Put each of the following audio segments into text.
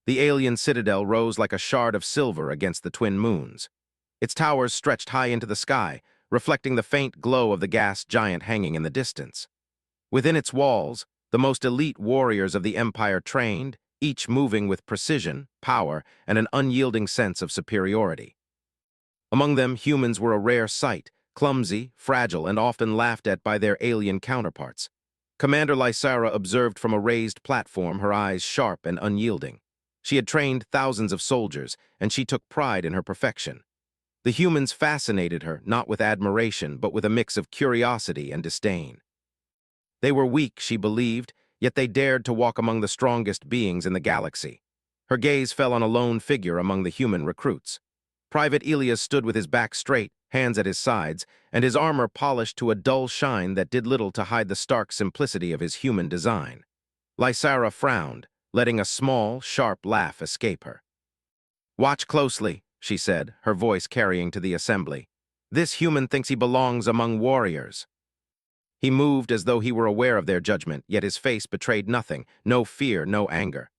The alien citadel rose like a shard of silver against the twin moons. Its towers stretched high into the sky, reflecting the faint glow of the gas giant hanging in the distance. Within its walls, the most elite warriors of the Empire trained, each moving with precision, power, and an unyielding sense of superiority. Among them, humans were a rare sight, clumsy, fragile, and often laughed at by their alien counterparts. Commander Lysara observed from a raised platform, her eyes sharp and unyielding. She had trained thousands of soldiers, and she took pride in her perfection. The humans fascinated her, not with admiration, but with a mix of curiosity and disdain. They were weak, she believed, yet they dared to walk among the strongest beings in the galaxy. Her gaze fell on a lone figure among the human recruits. Private Elias stood with his back straight, hands at his sides, and his armor polished to a dull shine that did little to hide the stark simplicity of his human design. Lysara frowned, letting a small, sharp laugh escape her. "Watch closely," she said, her voice carrying to the assembly. "This human thinks he belongs among warriors." He moved as though he were aware of their judgment, yet his face betrayed nothing, no fear, no anger.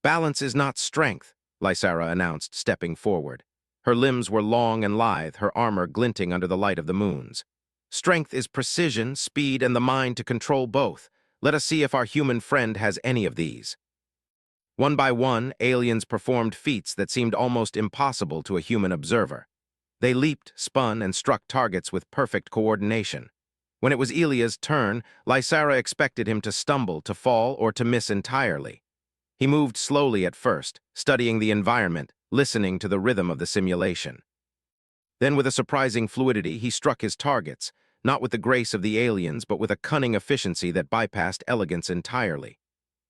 "Balance is not strength," Lysara announced, stepping forward. Her limbs were long and lithe, her armor glinting under the light of the moons. "Strength is precision, speed, and the mind to control both. Let us see if our human friend has any of these." One by one, aliens performed feats that seemed almost impossible to a human observer. They leaped, spun, and struck targets with perfect coordination. When it was Elia's turn, Lysara expected him to stumble, to fall, or to miss entirely. He moved slowly at first, studying the environment, listening to the rhythm of the simulation. Then, with a surprising fluidity, he struck his targets, not with the grace of the aliens, but with a cunning efficiency that bypassed elegance entirely.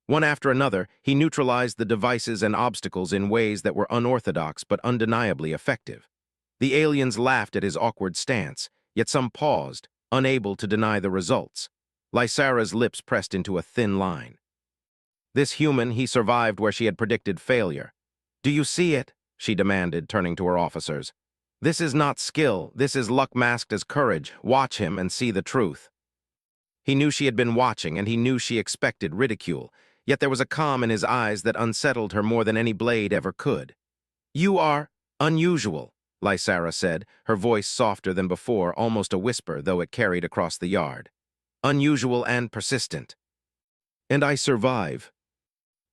One after another, he neutralized the devices and obstacles in ways that were unorthodox but undeniably effective. The aliens laughed at his awkward stance, yet some paused, unable to deny the results. Lysara's lips pressed into a thin line. This human, he survived where she had predicted failure. "Do you see it?" she demanded, turning to her officers. "This is not skill, this is luck masked as courage. Watch him and see the truth." He knew she had been watching, and he knew she expected ridicule, yet there was a calm in his eyes that unsettled her more than any blade ever could. "You are unusual," Lysara said, her voice softer than before, almost a whisper, though it carried across the yard. "Unusual and persistent." "And I survive."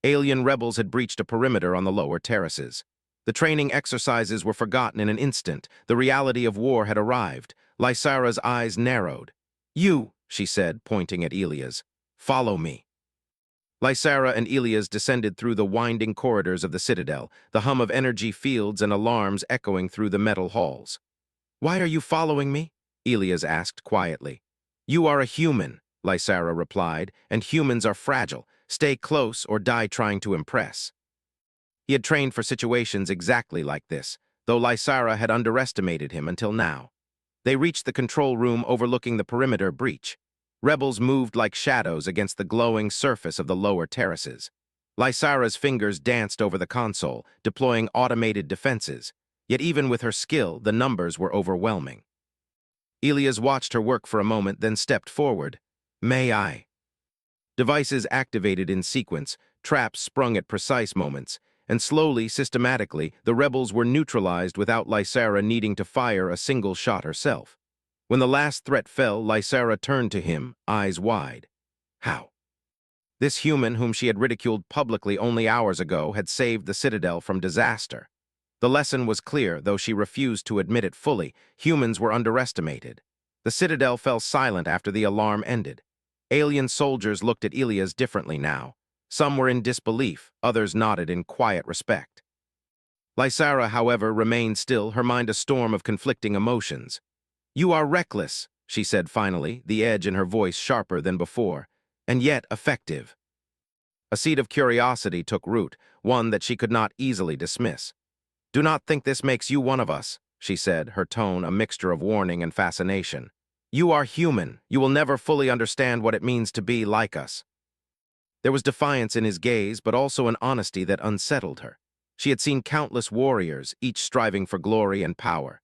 Alien rebels had breached a perimeter on the lower terraces. The training exercises were forgotten in an instant. The reality of war had arrived. Lysara's eyes narrowed. "You," she said, pointing at Elias. "Follow me." Lysara and Elias descended through the winding corridors of the citadel, the hum of energy fields and alarms echoing through the metal halls. "Why are you following me?" Elias asked quietly. "You are a human," Lysara replied, "and humans are fragile. Stay close or die trying to impress." He had trained for situations exactly like this, though Lysara had underestimated him until now. They reached the control room overlooking the perimeter breach. Rebels moved like shadows against the glowing surface of the lower terraces. Lysara's fingers danced over the console, deploying automated defenses, yet even with her skill, the numbers were overwhelming. Elias watched her work for a moment, then stepped forward. "May I?" Devices activated in sequence, traps sprung at precise moments, and slowly, systematically, the rebels were neutralized without Lysara needing to fire a single shot herself. When the last threat fell, Lysara turned to him, eyes wide. How? This human, whom she had ridiculed publicly only hours ago, had saved the Citadel from disaster. The lesson was clear, though she refused to admit it fully. Humans were underestimated. The Citadel fell silent after the alarm ended. Alien soldiers looked at Elias differently now. Some were in disbelief, others nodded in quiet respect. Lysara, however, remained still, her mind a storm of conflicting emotions. "You are reckless," she said finally, the edge in her voice sharper than before, "and yet effective." A seed of curiosity took root, one that she could not easily dismiss. "Do not think this makes you one of us," she said, her tone a mixture of warning and fascination. "You are human. You will never fully understand what it means to be like us." There was defiance in his gaze, but also an honesty that unsettled her. She had seen countless warriors, each striving for glory and power.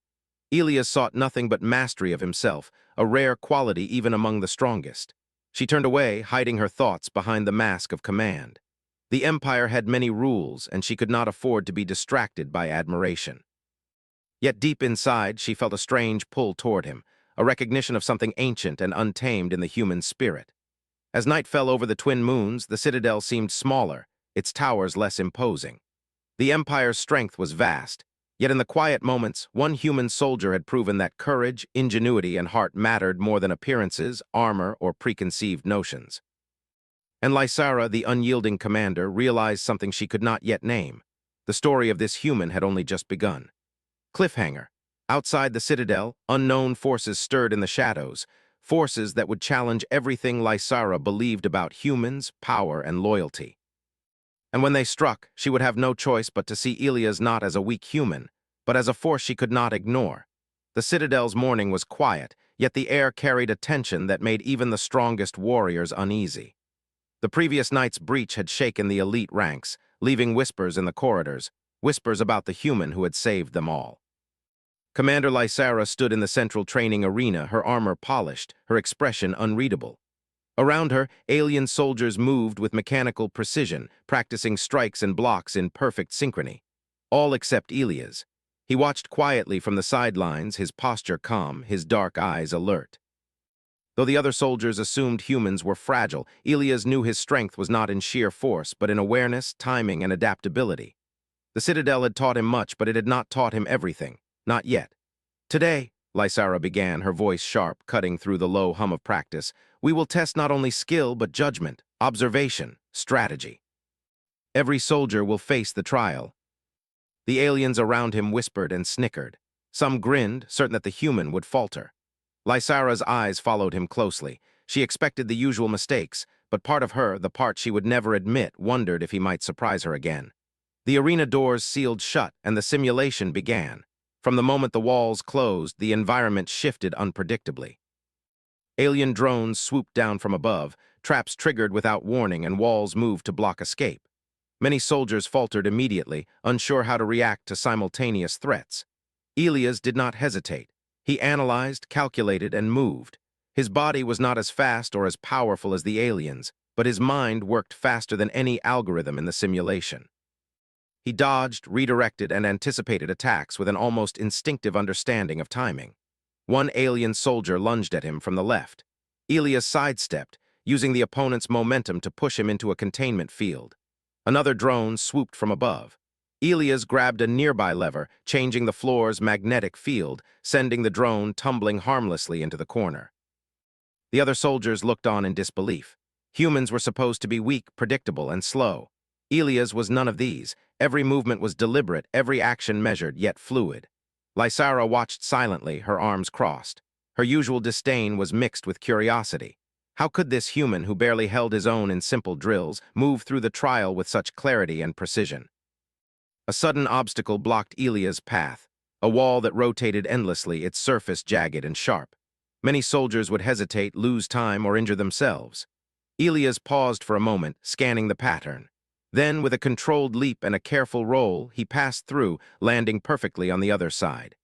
Elias sought nothing but mastery of himself, a rare quality even among the strongest. She turned away, hiding her thoughts behind the mask of command. The Empire had many rules, and she could not afford to be distracted by admiration. Yet deep inside, she felt a strange pull toward him, a recognition of something ancient and untamed in the human spirit. As night fell over the twin moons, the citadel seemed smaller, its towers less imposing. The Empire's strength was vast, yet in the quiet moments, one human soldier had proven that courage, ingenuity, and heart mattered more than appearances, armor, or preconceived notions. And Lysara, the unyielding commander, realized something she could not yet name. The story of this human had only just begun. Cliffhanger. Outside the citadel, unknown forces stirred in the shadows, forces that would challenge everything Lysara believed about humans, power, and loyalty. And when they struck, she would have no choice but to see Elias not as a weak human, but as a force she could not ignore. The citadel's morning was quiet, yet the air carried a tension that made even the strongest warriors uneasy. The previous night's breach had shaken the elite ranks, leaving whispers in the corridors, whispers about the human who had saved them all. Commander Lysara stood in the central training arena, her armor polished, her expression unreadable. Around her, alien soldiers moved with mechanical precision, practicing strikes and blocks in perfect synchrony. All except Elias. He watched quietly from the sidelines, his posture calm, his dark eyes alert. Though the other soldiers assumed humans were fragile, Elias knew his strength was not in sheer force, but in awareness, timing, and adaptability. The Citadel had taught him much, but it had not taught him everything. Not yet. Today, Lysara began, her voice sharp, cutting through the low hum of practice, we will test not only skill, but judgment, observation, strategy. Every soldier will face the trial. The aliens around him whispered and snickered. Some grinned, certain that the human would falter. Lysara's eyes followed him closely. She expected the usual mistakes, but part of her, the part she would never admit, wondered if he might surprise her again. The arena doors sealed shut, and the simulation began. From the moment the walls closed, the environment shifted unpredictably. Alien drones swooped down from above, traps triggered without warning, and walls moved to block escape. Many soldiers faltered immediately, unsure how to react to simultaneous threats. Elias did not hesitate. He analyzed, calculated, and moved. His body was not as fast or as powerful as the aliens, but his mind worked faster than any algorithm in the simulation. He dodged, redirected, and anticipated attacks with an almost instinctive understanding of timing. One alien soldier lunged at him from the left. Elias sidestepped, using the opponent's momentum to push him into a containment field. Another drone swooped from above. Elias grabbed a nearby lever, changing the floor's magnetic field, sending the drone tumbling harmlessly into the corner. The other soldiers looked on in disbelief. Humans were supposed to be weak, predictable, and slow. Elias was none of these. Every movement was deliberate, every action measured, yet fluid. Lysara watched silently, her arms crossed. Her usual disdain was mixed with curiosity. How could this human, who barely held his own in simple drills, move through the trial with such clarity and precision? A sudden obstacle blocked Elias' path, a wall that rotated endlessly, its surface jagged and sharp. Many soldiers would hesitate, lose time, or injure themselves. Elias paused for a moment, scanning the pattern. Then, with a controlled leap and a careful roll, he passed through, landing perfectly on the other side.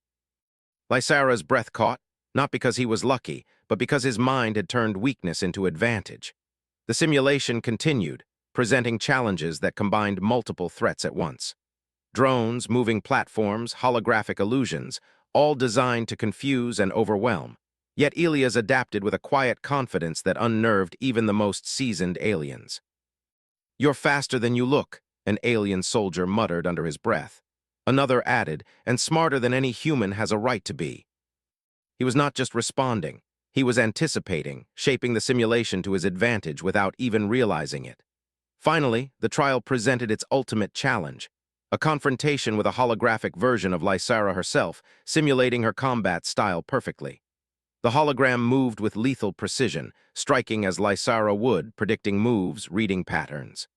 Lysara's breath caught, not because he was lucky, but because his mind had turned weakness into advantage. The simulation continued, presenting challenges that combined multiple threats at once. Drones, moving platforms, holographic illusions, all designed to confuse and overwhelm. Yet Elias adapted with a quiet confidence that unnerved even the most seasoned aliens. "You're faster than you look," an alien soldier muttered under his breath. Another added, "and smarter than any human has a right to be." He was not just responding, he was anticipating, shaping the simulation to his advantage without even realizing it. Finally, the trial presented its ultimate challenge, a confrontation with a holographic version of Lysara herself, simulating her combat style perfectly. The hologram moved with lethal precision, striking as Lysara would, predicting moves, reading patterns.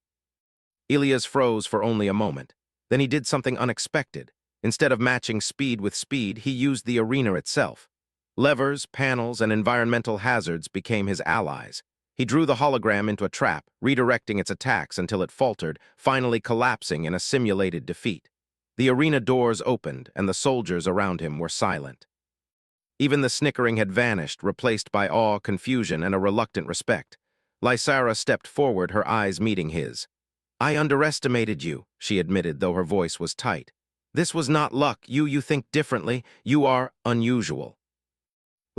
Elias froze for only a moment. Then he did something unexpected. Instead of matching speed with speed, he used the arena itself. Levers, panels, and environmental hazards became his allies. He drew the hologram into a trap, redirecting its attacks until it faltered, finally collapsing in a simulated defeat. The arena doors opened, and the soldiers around him were silent. Even the snickering had vanished, replaced by awe, confusion, and a reluctant respect. Lysara stepped forward, her eyes meeting his. I underestimated you, she admitted, though her voice was tight. This was not luck. You think differently. You are unusual.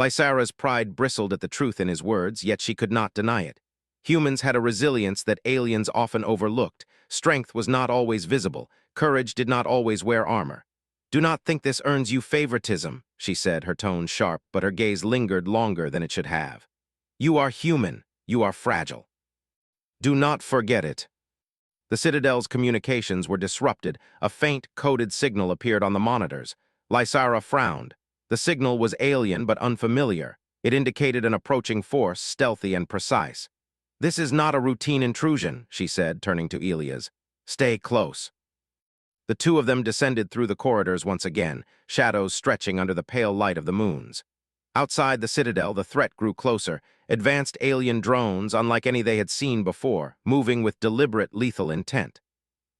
Lysara's pride bristled at the truth in his words, yet she could not deny it. Humans had a resilience that aliens often overlooked. Strength was not always visible. Courage did not always wear armor. Do not think this earns you favoritism, she said, her tone sharp, but her gaze lingered longer than it should have. You are human. You are fragile. Do not forget it. The Citadel's communications were disrupted. A faint, coded signal appeared on the monitors. Lysara frowned. The signal was alien but unfamiliar. It indicated an approaching force, stealthy and precise. This is not a routine intrusion, she said, turning to Elias. Stay close. The two of them descended through the corridors once again, shadows stretching under the pale light of the moons. Outside the Citadel, the threat grew closer. Advanced alien drones, unlike any they had seen before, moving with deliberate, lethal intent.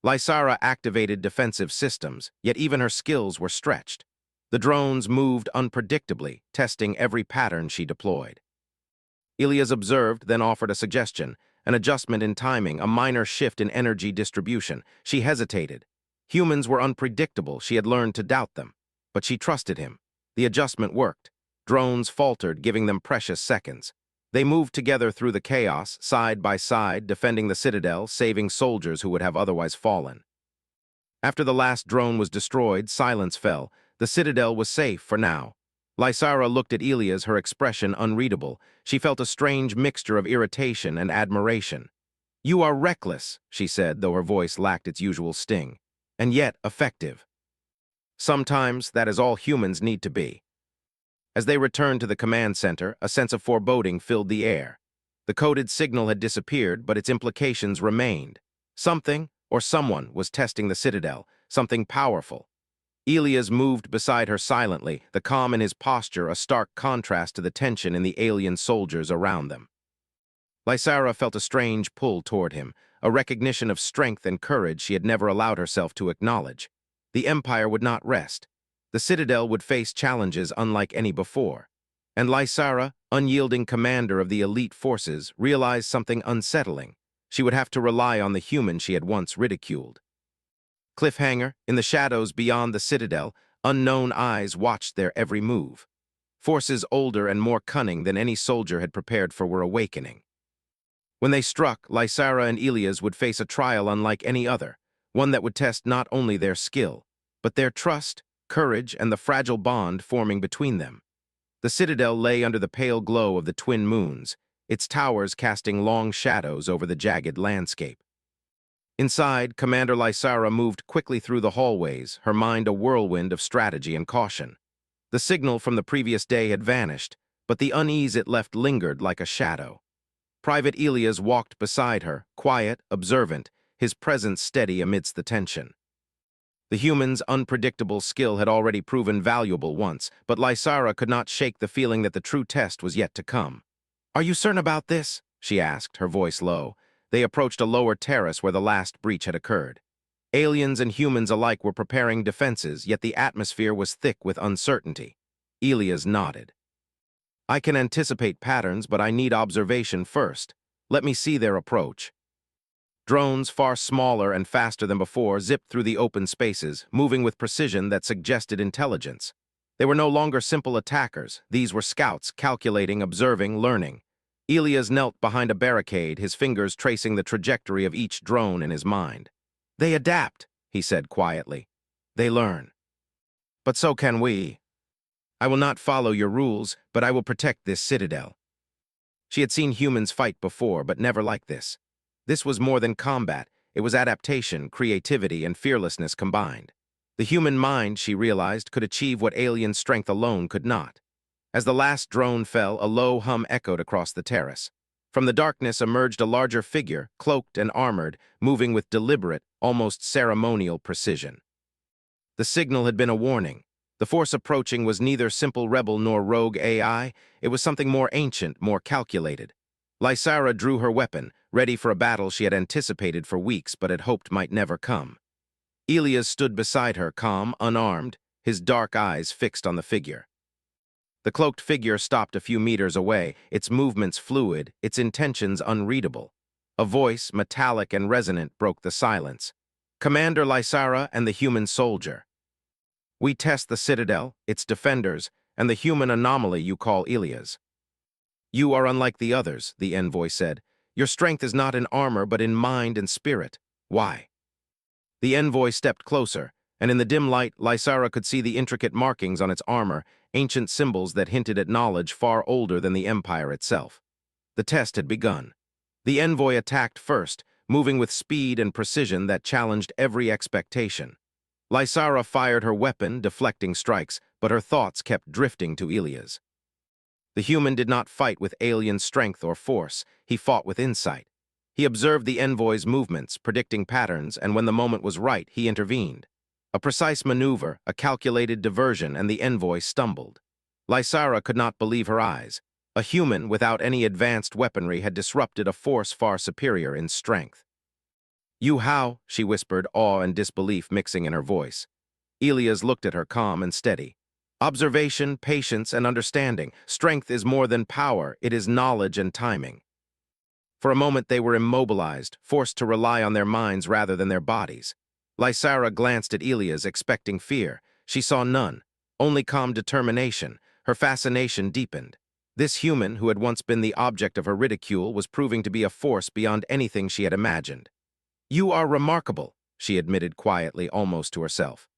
Lysara activated defensive systems, yet even her skills were stretched. The drones moved unpredictably, testing every pattern she deployed. Elias observed, then offered a suggestion, an adjustment in timing, a minor shift in energy distribution. She hesitated. Humans were unpredictable, she had learned to doubt them. But she trusted him. The adjustment worked. Drones faltered, giving them precious seconds. They moved together through the chaos, side by side, defending the Citadel, saving soldiers who would have otherwise fallen. After the last drone was destroyed, silence fell. The Citadel was safe for now. Lysara looked at Elias, her expression unreadable. She felt a strange mixture of irritation and admiration. You are reckless, she said, though her voice lacked its usual sting. And yet effective. Sometimes that is all humans need to be. As they returned to the command center, a sense of foreboding filled the air. The coded signal had disappeared, but its implications remained. Something, or someone, was testing the Citadel, something powerful. Elias moved beside her silently, the calm in his posture a stark contrast to the tension in the alien soldiers around them. Lysara felt a strange pull toward him, a recognition of strength and courage she had never allowed herself to acknowledge. The Empire would not rest. The Citadel would face challenges unlike any before. And Lysara, unyielding commander of the elite forces, realized something unsettling. She would have to rely on the human she had once ridiculed. Cliffhanger, in the shadows beyond the Citadel, unknown eyes watched their every move. Forces older and more cunning than any soldier had prepared for were awakening. When they struck, Lysara and Elias would face a trial unlike any other, one that would test not only their skill, but their trust, courage, and the fragile bond forming between them. The Citadel lay under the pale glow of the twin moons, its towers casting long shadows over the jagged landscape. Inside, Commander Lysara moved quickly through the hallways, her mind a whirlwind of strategy and caution. The signal from the previous day had vanished, but the unease it left lingered like a shadow. Private Elias walked beside her, quiet, observant, his presence steady amidst the tension. The human's unpredictable skill had already proven valuable once, but Lysara could not shake the feeling that the true test was yet to come. "Are you certain about this?" she asked, her voice low. They approached a lower terrace where the last breach had occurred. Aliens and humans alike were preparing defenses, yet the atmosphere was thick with uncertainty. Elias nodded. "I can anticipate patterns, but I need observation first. Let me see their approach." Drones, far smaller and faster than before, zipped through the open spaces, moving with precision that suggested intelligence. They were no longer simple attackers. These were scouts, calculating, observing, learning. Elias knelt behind a barricade, his fingers tracing the trajectory of each drone in his mind. "They adapt," he said quietly. "They learn. But so can we. I will not follow your rules, but I will protect this Citadel." She had seen humans fight before, but never like this. This was more than combat. It was adaptation, creativity, and fearlessness combined. The human mind, she realized, could achieve what alien strength alone could not. As the last drone fell, a low hum echoed across the terrace. From the darkness emerged a larger figure, cloaked and armored, moving with deliberate, almost ceremonial precision. The signal had been a warning. The force approaching was neither simple rebel nor rogue AI. It was something more ancient, more calculated. Lysara drew her weapon, ready for a battle she had anticipated for weeks but had hoped might never come. Elias stood beside her, calm, unarmed, his dark eyes fixed on the figure. The cloaked figure stopped a few meters away, its movements fluid, its intentions unreadable. A voice, metallic and resonant, broke the silence. Commander Lysara and the human soldier. We test the Citadel, its defenders, and the human anomaly you call Ilias. You are unlike the others, the envoy said. Your strength is not in armor, but in mind and spirit. Why? The envoy stepped closer, and in the dim light, Lysara could see the intricate markings on its armor, ancient symbols that hinted at knowledge far older than the Empire itself. The test had begun. The envoy attacked first, moving with speed and precision that challenged every expectation. Lysara fired her weapon, deflecting strikes, but her thoughts kept drifting to Ilias. The human did not fight with alien strength or force, he fought with insight. He observed the envoy's movements, predicting patterns, and when the moment was right, he intervened. A precise maneuver, a calculated diversion, and the envoy stumbled. Lysara could not believe her eyes. A human without any advanced weaponry had disrupted a force far superior in strength. "You how?" she whispered, awe and disbelief mixing in her voice. Ilias looked at her calm and steady. "Observation, patience, and understanding. Strength is more than power, it is knowledge and timing." For a moment they were immobilized, forced to rely on their minds rather than their bodies. Lysara glanced at Ilias, expecting fear. She saw none, only calm determination. Her fascination deepened. This human, who had once been the object of her ridicule, was proving to be a force beyond anything she had imagined. "You are remarkable," she admitted quietly, almost to herself.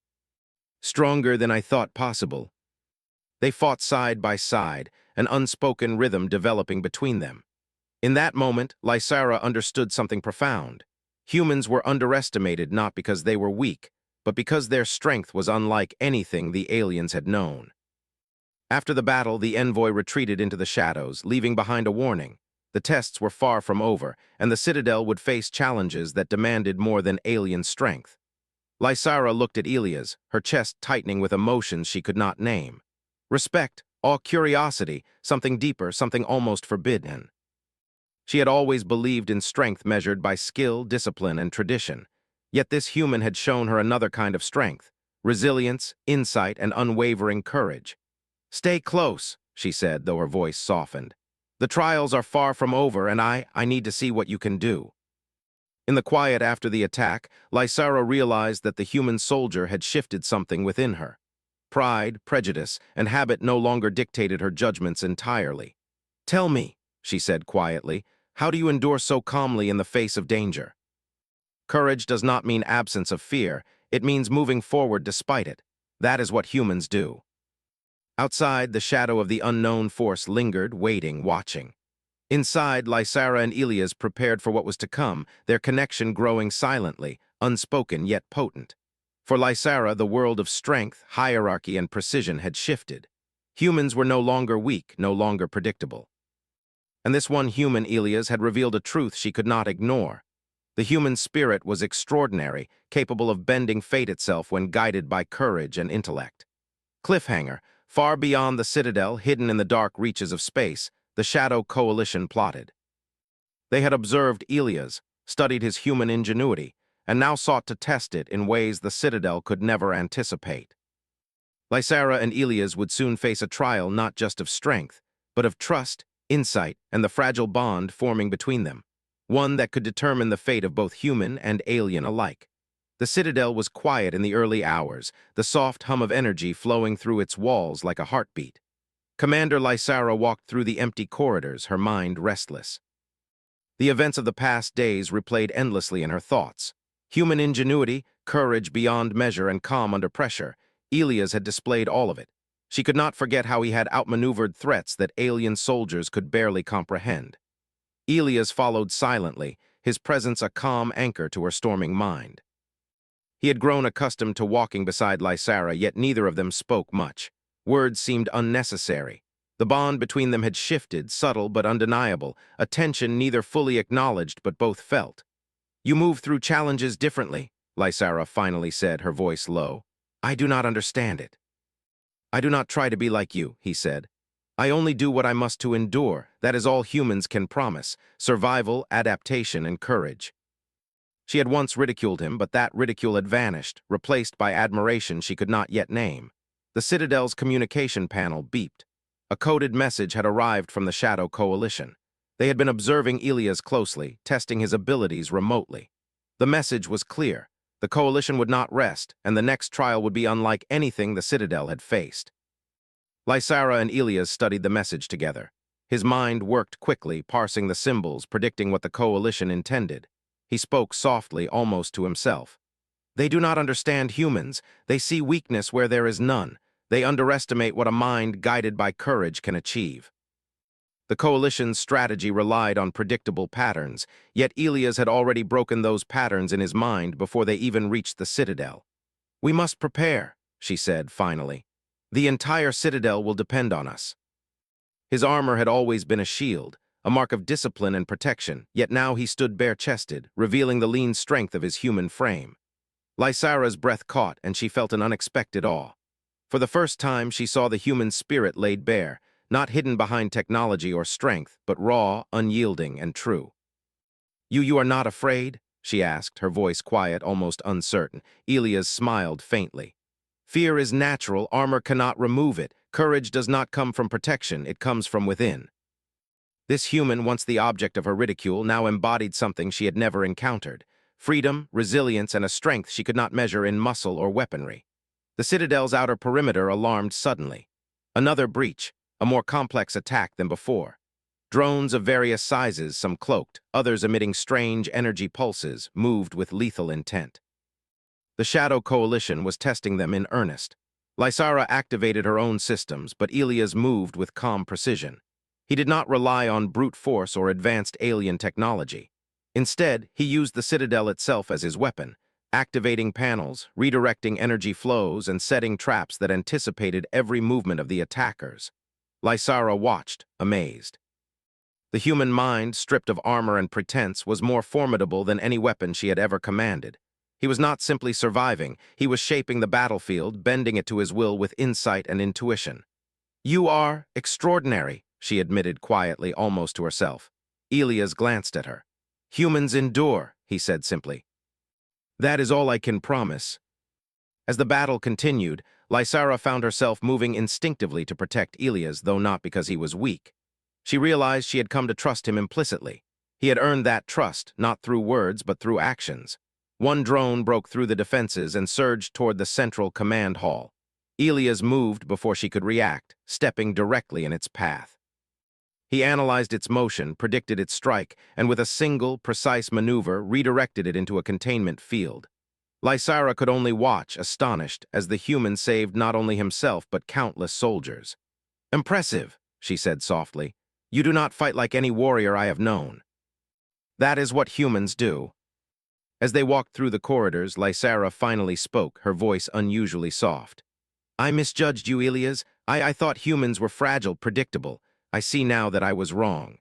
"Stronger than I thought possible." They fought side by side, an unspoken rhythm developing between them. In that moment, Lysara understood something profound. Humans were underestimated not because they were weak, but because their strength was unlike anything the aliens had known. After the battle, the envoy retreated into the shadows, leaving behind a warning. The tests were far from over, and the Citadel would face challenges that demanded more than alien strength. Lysara looked at Ilias, her chest tightening with emotions she could not name. Respect, awe, curiosity, something deeper, something almost forbidden. She had always believed in strength measured by skill, discipline, and tradition. Yet this human had shown her another kind of strength: resilience, insight, and unwavering courage. "Stay close," she said, though her voice softened. "The trials are far from over, and I need to see what you can do." In the quiet after the attack, Lysara realized that the human soldier had shifted something within her. Pride, prejudice, and habit no longer dictated her judgments entirely. "Tell me," she said quietly, "how do you endure so calmly in the face of danger?" Courage does not mean absence of fear, it means moving forward despite it. That is what humans do. Outside, the shadow of the unknown force lingered, waiting, watching. Inside, Lysara and Ilias prepared for what was to come, their connection growing silently, unspoken yet potent. For Lysara, the world of strength, hierarchy, and precision had shifted. Humans were no longer weak, no longer predictable. And this one human, Ilias, had revealed a truth she could not ignore. The human spirit was extraordinary, capable of bending fate itself when guided by courage and intellect. Cliffhanger, far beyond the Citadel, hidden in the dark reaches of space, the Shadow Coalition plotted. They had observed Ilias, studied his human ingenuity, and now sought to test it in ways the Citadel could never anticipate. Lysara and Ilias would soon face a trial not just of strength, but of trust, insight, and the fragile bond forming between them, one that could determine the fate of both human and alien alike. The Citadel was quiet in the early hours, the soft hum of energy flowing through its walls like a heartbeat. Commander Lysara walked through the empty corridors, her mind restless. The events of the past days replayed endlessly in her thoughts. Human ingenuity, courage beyond measure, and calm under pressure. Ilias had displayed all of it. She could not forget how he had outmaneuvered threats that alien soldiers could barely comprehend. Ilias followed silently, his presence a calm anchor to her storming mind. He had grown accustomed to walking beside Lysara, yet neither of them spoke much. Words seemed unnecessary. The bond between them had shifted, subtle but undeniable, a tension neither fully acknowledged but both felt. "You move through challenges differently," Lysara finally said, her voice low. "I do not understand it." "I do not try to be like you," he said. "I only do what I must to endure. That is all humans can promise: survival, adaptation, and courage." She had once ridiculed him, but that ridicule had vanished, replaced by admiration she could not yet name. The Citadel's communication panel beeped. A coded message had arrived from the Shadow Coalition. They had been observing Elias closely, testing his abilities remotely. The message was clear. The coalition would not rest, and the next trial would be unlike anything the Citadel had faced. Lysara and Elias studied the message together. His mind worked quickly, parsing the symbols, predicting what the coalition intended. He spoke softly, almost to himself. They do not understand humans. They see weakness where there is none. They underestimate what a mind guided by courage can achieve. The coalition's strategy relied on predictable patterns, yet Elias had already broken those patterns in his mind before they even reached the Citadel. "We must prepare," she said, finally. "The entire Citadel will depend on us." His armor had always been a shield, a mark of discipline and protection, yet now he stood bare-chested, revealing the lean strength of his human frame. Lysara's breath caught, and she felt an unexpected awe. For the first time, she saw the human spirit laid bare, not hidden behind technology or strength, but raw, unyielding, and true. You are not afraid?" she asked, her voice quiet, almost uncertain. Elias smiled faintly. "Fear is natural, armor cannot remove it. Courage does not come from protection, it comes from within." This human, once the object of her ridicule, now embodied something she had never encountered: freedom, resilience, and a strength she could not measure in muscle or weaponry. The Citadel's outer perimeter alarmed suddenly. Another breach, a more complex attack than before. Drones of various sizes, some cloaked, others emitting strange energy pulses, moved with lethal intent. The Shadow Coalition was testing them in earnest. Lysara activated her own systems, but Elias moved with calm precision. He did not rely on brute force or advanced alien technology. Instead, he used the Citadel itself as his weapon, activating panels, redirecting energy flows, and setting traps that anticipated every movement of the attackers. Lysara watched, amazed. The human mind, stripped of armor and pretense, was more formidable than any weapon she had ever commanded. He was not simply surviving, he was shaping the battlefield, bending it to his will with insight and intuition. "You are extraordinary," she admitted quietly, almost to herself. Elias glanced at her. "Humans endure," he said simply. "That is all I can promise." As the battle continued, Lysara found herself moving instinctively to protect Elias, though not because he was weak. She realized she had come to trust him implicitly. He had earned that trust, not through words, but through actions. One drone broke through the defenses and surged toward the central command hall. Elias moved before she could react, stepping directly in its path. He analyzed its motion, predicted its strike, and with a single, precise maneuver, redirected it into a containment field. Lysara could only watch, astonished, as the human saved not only himself but countless soldiers. "Impressive," she said softly. "You do not fight like any warrior I have known." "That is what humans do." As they walked through the corridors, Lysara finally spoke, her voice unusually soft. "I misjudged you, Elias. I thought humans were fragile, predictable. I see now that I was wrong."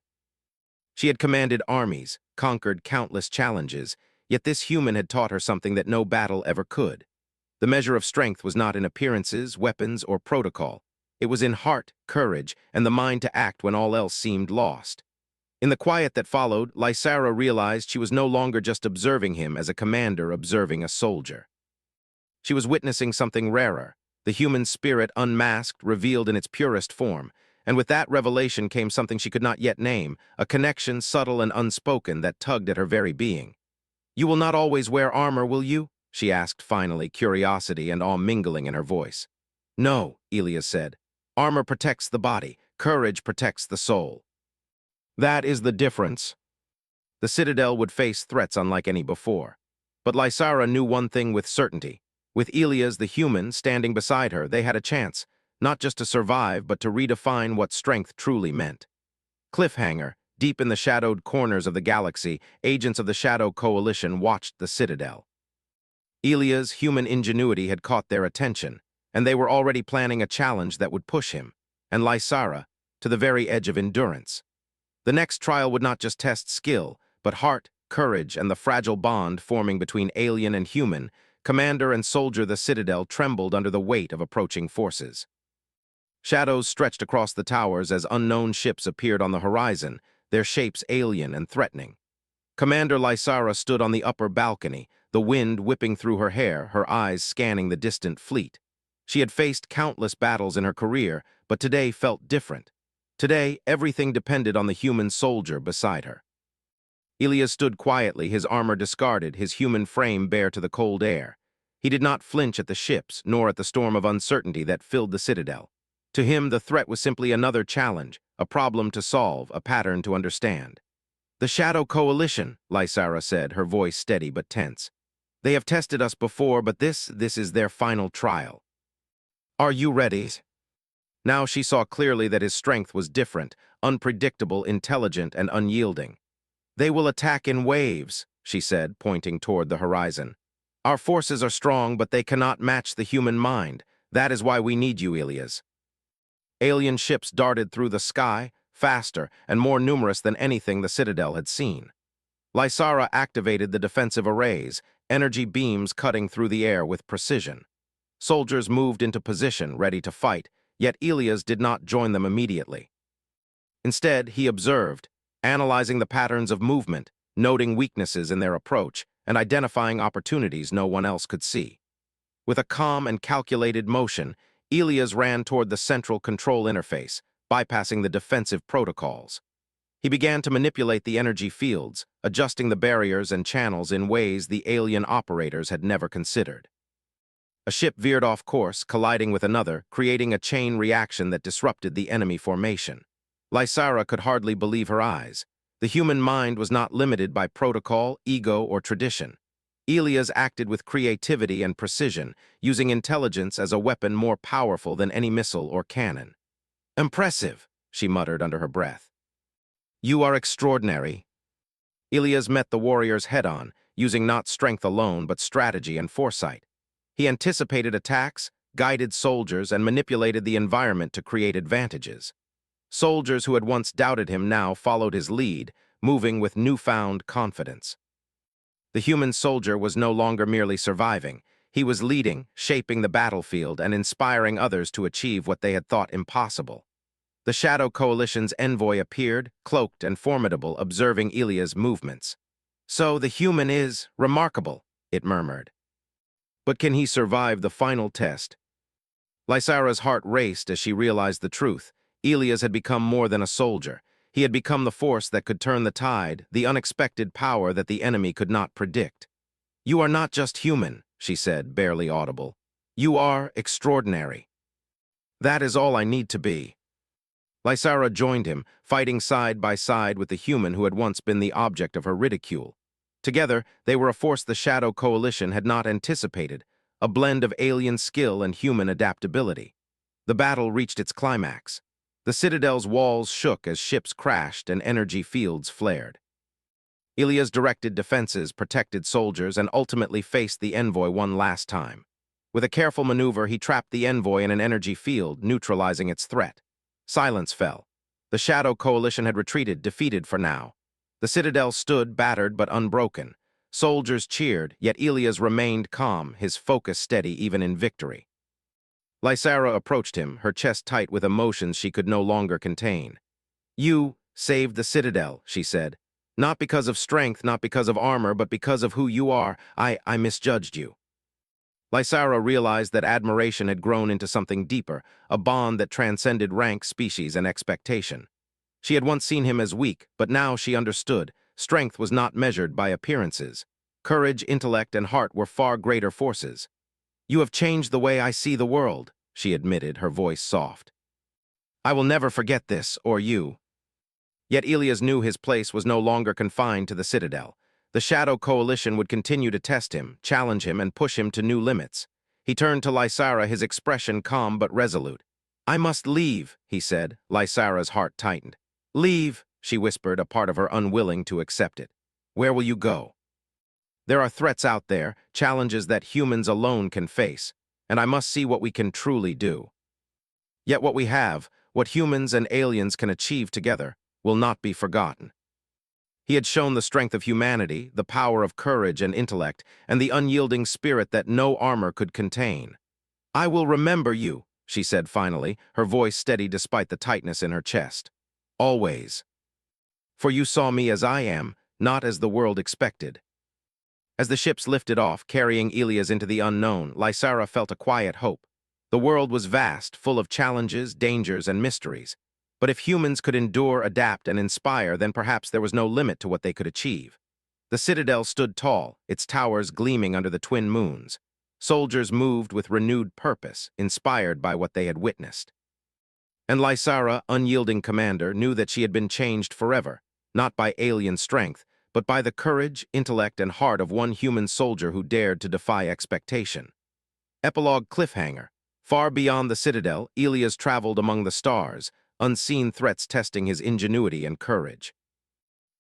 She had commanded armies, conquered countless challenges, yet this human had taught her something that no battle ever could. The measure of strength was not in appearances, weapons, or protocol. It was in heart, courage, and the mind to act when all else seemed lost. In the quiet that followed, Lysara realized she was no longer just observing him as a commander observing a soldier. She was witnessing something rarer, the human spirit unmasked, revealed in its purest form, and with that revelation came something she could not yet name, a connection subtle and unspoken that tugged at her very being. "You will not always wear armor, will you?" she asked finally, curiosity and awe mingling in her voice. "No," Elias said. "Armor protects the body, courage protects the soul." That is the difference. The Citadel would face threats unlike any before. But Lysara knew one thing with certainty. With Elias, the human, standing beside her, they had a chance, not just to survive, but to redefine what strength truly meant. Cliffhanger, deep in the shadowed corners of the galaxy, agents of the Shadow Coalition watched the Citadel. Elias' human ingenuity had caught their attention, and they were already planning a challenge that would push him, and Lysara, to the very edge of endurance. The next trial would not just test skill, but heart, courage, and the fragile bond forming between alien and human. Commander and soldier, the Citadel trembled under the weight of approaching forces. Shadows stretched across the towers as unknown ships appeared on the horizon, their shapes alien and threatening. Commander Lysara stood on the upper balcony, the wind whipping through her hair, her eyes scanning the distant fleet. She had faced countless battles in her career, but today felt different. Today, everything depended on the human soldier beside her. Ilias stood quietly, his armor discarded, his human frame bare to the cold air. He did not flinch at the ships, nor at the storm of uncertainty that filled the citadel. To him, the threat was simply another challenge, a problem to solve, a pattern to understand. "The Shadow Coalition," Lysara said, her voice steady but tense. "They have tested us before, but this is their final trial. Are you ready?" Now she saw clearly that his strength was different, unpredictable, intelligent, and unyielding. "They will attack in waves," she said, pointing toward the horizon. "Our forces are strong, but they cannot match the human mind. That is why we need you, Ilias." Alien ships darted through the sky, faster and more numerous than anything the Citadel had seen. Lysara activated the defensive arrays, energy beams cutting through the air with precision. Soldiers moved into position, ready to fight, yet Ilias did not join them immediately. Instead, he observed, analyzing the patterns of movement, noting weaknesses in their approach, and identifying opportunities no one else could see. With a calm and calculated motion, Ilias ran toward the central control interface, bypassing the defensive protocols. He began to manipulate the energy fields, adjusting the barriers and channels in ways the alien operators had never considered. A ship veered off course, colliding with another, creating a chain reaction that disrupted the enemy formation. Lysara could hardly believe her eyes. The human mind was not limited by protocol, ego, or tradition. Ilias acted with creativity and precision, using intelligence as a weapon more powerful than any missile or cannon. "Impressive," she muttered under her breath. "You are extraordinary." Ilias met the warriors head-on, using not strength alone but strategy and foresight. He anticipated attacks, guided soldiers, and manipulated the environment to create advantages. Soldiers who had once doubted him now followed his lead, moving with newfound confidence. The human soldier was no longer merely surviving. He was leading, shaping the battlefield, and inspiring others to achieve what they had thought impossible. The Shadow Coalition's envoy appeared, cloaked and formidable, observing Ilias' movements. "So the human is remarkable," it murmured. "But can he survive the final test?" Lysara's heart raced as she realized the truth. Ilias had become more than a soldier. He had become the force that could turn the tide, the unexpected power that the enemy could not predict. "You are not just human," she said, barely audible. "You are extraordinary." "That is all I need to be." Lysara joined him, fighting side by side with the human who had once been the object of her ridicule. Together, they were a force the Shadow Coalition had not anticipated, a blend of alien skill and human adaptability. The battle reached its climax. The Citadel's walls shook as ships crashed and energy fields flared. Ilias directed defenses, protected soldiers, and ultimately faced the envoy one last time. With a careful maneuver, he trapped the envoy in an energy field, neutralizing its threat. Silence fell. The Shadow Coalition had retreated, defeated for now. The Citadel stood, battered but unbroken. Soldiers cheered, yet Ilias remained calm, his focus steady even in victory. Lysara approached him, her chest tight with emotions she could no longer contain. "You saved the Citadel," she said. "Not because of strength, not because of armor, but because of who you are. I misjudged you." Lysara realized that admiration had grown into something deeper, a bond that transcended rank, species, and expectation. She had once seen him as weak, but now she understood. Strength was not measured by appearances. Courage, intellect, and heart were far greater forces. "You have changed the way I see the world," she admitted, her voice soft. "I will never forget this, or you." Yet Ilias knew his place was no longer confined to the Citadel. The Shadow Coalition would continue to test him, challenge him, and push him to new limits. He turned to Lysara, his expression calm but resolute. "I must leave," he said. Lysara's heart tightened. "Leave," she whispered, a part of her unwilling to accept it. "Where will you go?" "There are threats out there, challenges that humans alone can face, and I must see what we can truly do. Yet what we have, what humans and aliens can achieve together, will not be forgotten." He had shown the strength of humanity, the power of courage and intellect, and the unyielding spirit that no armor could contain. "I will remember you," she said finally, her voice steady despite the tightness in her chest. "Always. For you saw me as I am, not as the world expected." As the ships lifted off, carrying Ilias into the unknown, Lysara felt a quiet hope. The world was vast, full of challenges, dangers, and mysteries. But if humans could endure, adapt, and inspire, then perhaps there was no limit to what they could achieve. The citadel stood tall, its towers gleaming under the twin moons. Soldiers moved with renewed purpose, inspired by what they had witnessed. And Lysara, unyielding commander, knew that she had been changed forever, not by alien strength, but by the courage, intellect, and heart of one human soldier who dared to defy expectation. Epilogue cliffhanger. Far beyond the citadel, Elias traveled among the stars, unseen threats testing his ingenuity and courage.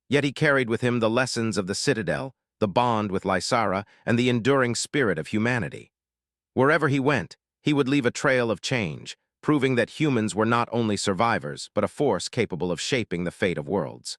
Yet he carried with him the lessons of the citadel, the bond with Lysara, and the enduring spirit of humanity. Wherever he went, he would leave a trail of change, proving that humans were not only survivors, but a force capable of shaping the fate of worlds.